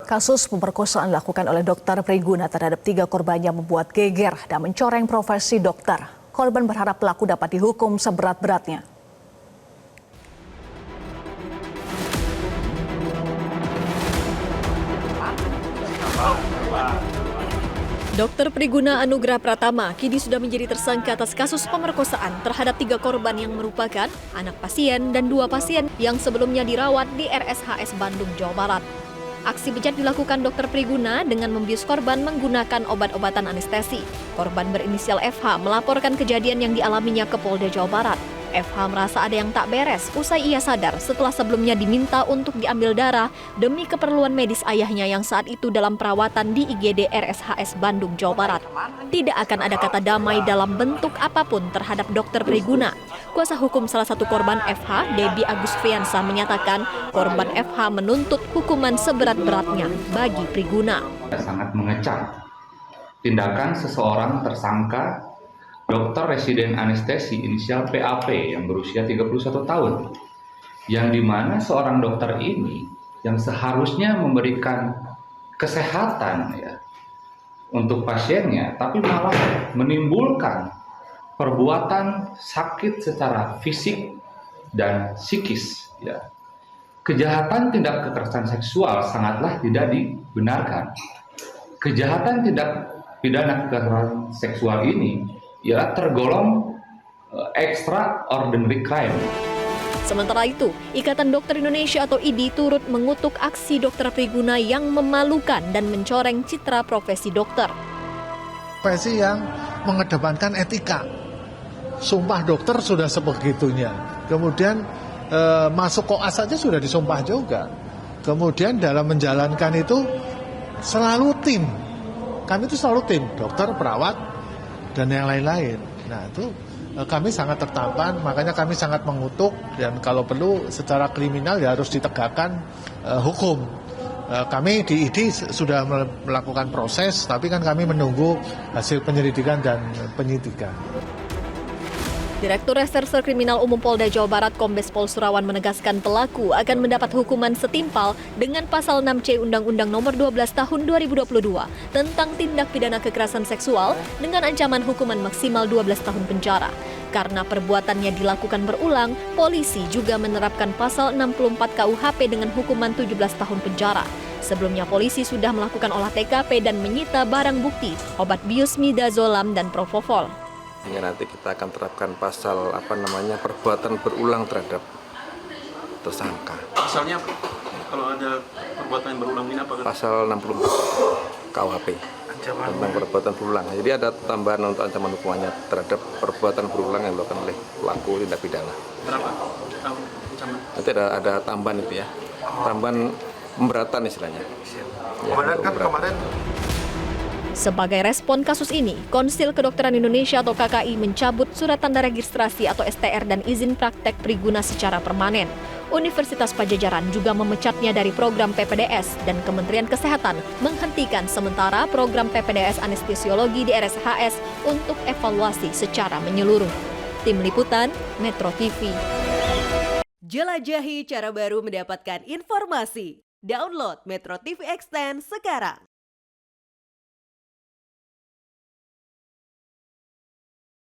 Kasus pemerkosaan dilakukan oleh Dokter Priguna terhadap 3 korbannya membuat geger dan mencoreng profesi dokter. Korban berharap pelaku dapat dihukum seberat-beratnya. Dokter Priguna Anugrah Pratama kini sudah menjadi tersangka atas kasus pemerkosaan terhadap 3 korban yang merupakan anak pasien dan 2 pasien yang sebelumnya dirawat di RSHS Bandung, Jawa Barat. Aksi bejat dilakukan Dokter Priguna dengan membius korban menggunakan obat-obatan anestesi. Korban berinisial FH melaporkan kejadian yang dialaminya ke Polda Jawa Barat. FH merasa ada yang tak beres usai ia sadar setelah sebelumnya diminta untuk diambil darah demi keperluan medis ayahnya yang saat itu dalam perawatan di IGD RSHS Bandung, Jawa Barat. Tidak akan ada kata damai dalam bentuk apapun terhadap Dokter Priguna. Kuasa hukum salah satu korban FH, Debbie Agus Fiansa, menyatakan korban FH menuntut hukuman seberat-beratnya bagi Priguna. Sangat mengecam tindakan seseorang tersangka dokter residen anestesi inisial PAP yang berusia 31 tahun, yang dimana seorang dokter ini yang seharusnya memberikan kesehatan untuk pasiennya, tapi malah menimbulkan perbuatan sakit secara fisik dan psikis. Kejahatan tindak kekerasan seksual sangatlah tidak dibenarkan. Kejahatan tindak pidana kekerasan seksual ini tergolong extraordinary crime. Sementara itu, Ikatan Dokter Indonesia atau IDI turut mengutuk aksi Dokter Priguna yang memalukan dan mencoreng citra profesi dokter. Profesi yang mengedepankan etika. Sumpah dokter sudah sebegitunya. Kemudian masuk koas saja sudah disumpah juga. Kemudian dalam menjalankan itu selalu tim. Kami itu selalu tim, dokter, perawat, dan yang lain-lain. Nah itu kami sangat tertampan, makanya kami sangat mengutuk dan kalau perlu secara kriminal ya harus ditegakkan hukum. Kami di IDI sudah melakukan proses, tapi kan kami menunggu hasil penyelidikan dan penyidikan. Direktur Reserse Kriminal Umum Polda Jawa Barat Kombes Pol Surawan menegaskan pelaku akan mendapat hukuman setimpal dengan pasal 6C Undang-Undang Nomor 12 Tahun 2022 tentang tindak pidana kekerasan seksual dengan ancaman hukuman maksimal 12 tahun penjara. Karena perbuatannya dilakukan berulang, polisi juga menerapkan pasal 64 KUHP dengan hukuman 17 tahun penjara. Sebelumnya polisi sudah melakukan olah TKP dan menyita barang bukti, obat bius midazolam dan propofol. Hingga nanti kita akan terapkan pasal perbuatan berulang terhadap tersangka. Pasalnya kalau ada perbuatan yang berulang ini apa? Pasal 64 KUHP tentang perbuatan berulang. Jadi ada tambahan untuk ancaman hukumannya terhadap perbuatan berulang yang dilakukan oleh pelaku tindak pidana. Berapa ancaman? Nanti ada tambahan itu ya, tambahan pemberatan istilahnya. Kemarin kan kemarin. Sebagai respon kasus ini, Konsil Kedokteran Indonesia atau KKI mencabut surat tanda registrasi atau STR dan izin praktek Priguna secara permanen. Universitas Padjadjaran juga memecatnya dari program PPDS dan Kementerian Kesehatan menghentikan sementara program PPDS anestesiologi di RSHS untuk evaluasi secara menyeluruh. Tim Liputan, Metro TV. Jelajahi cara baru mendapatkan informasi. Download Metro TV Extend sekarang.